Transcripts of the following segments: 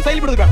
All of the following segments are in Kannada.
ನಿನ್ ಸೈಲ್ ಬಿಡುದು ಬೇಡ.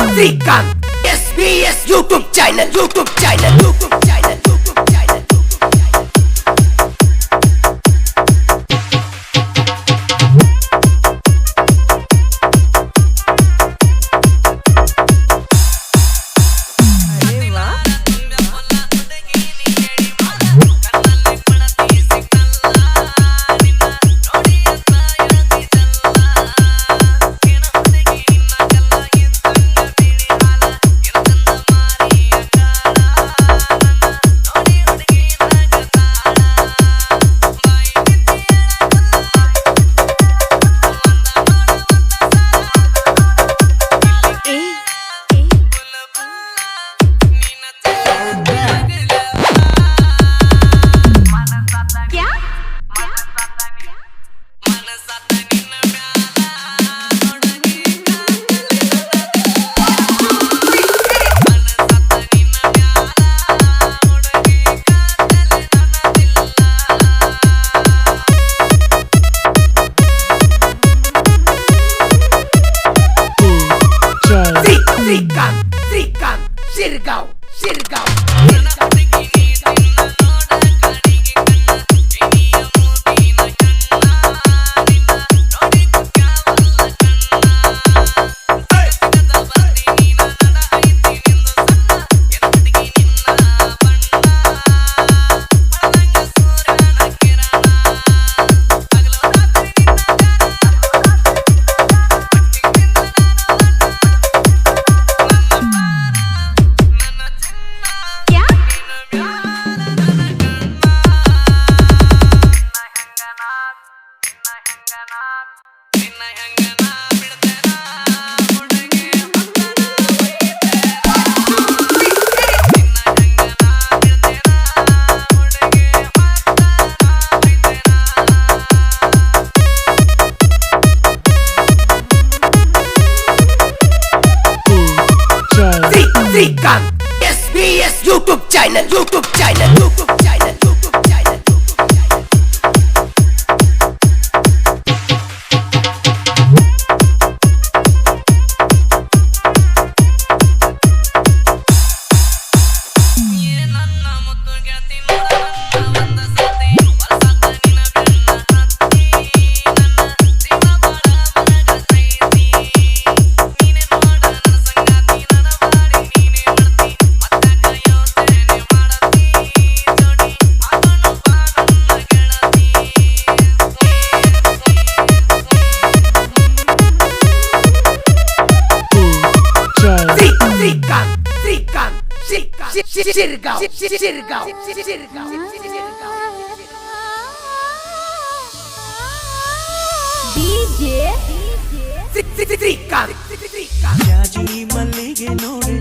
Shrikant SBS YouTube channel Shrikant SBS YouTube channel Shirgaon DJ Shrikant ಜಾಜಿ ಮಲ್ಲಿಗೆ ನೋಡೆ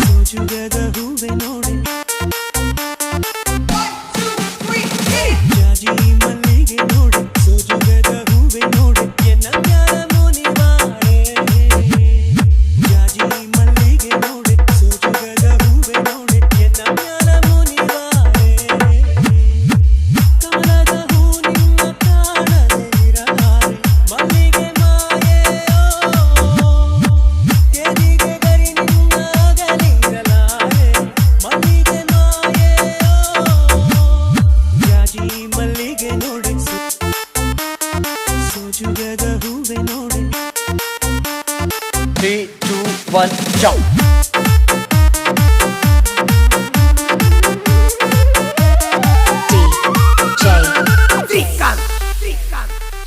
ಸೋಜುಗದ ಹೂವೆ ನೋಡೆ ಜಾಜಿ ಮಲ್ಲಿಗೆ ನೋಡೆ ಸೋಜುಗದ ಹೂವೆ ನೋಡೆ ಎನ್ನ ಜ್ಞಾನ ಮುನಿ ಮಾಡೆ ಜಾಜಿ ಮಲ್ಲಿಗೆ ನೋಡೆ ಸೋಜುಗದ ಹೂವೆ ನೋಡೆ ಎನ್ನ ಜ್ಞಾನ ಮುನಿ ಮಾಡೆ ಕಮಲದ ಹೂ ನಿನ್ನ ಕಾಣದಿರಲಾರೆ ಮಲ್ಲಿಗೆ One jump.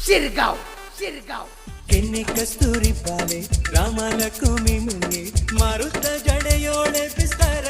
Shirgaon ಕೆನ್ನೆ ಕಸ್ತೂರಿ ಬಾಲೆ ರಾಮಲಕ್ಷ್ಮಿ ಮುಂಗೆ ಮಾರುತ್ತ ಜಡೆಯೋಳೆ ಬಿಸ್ತರ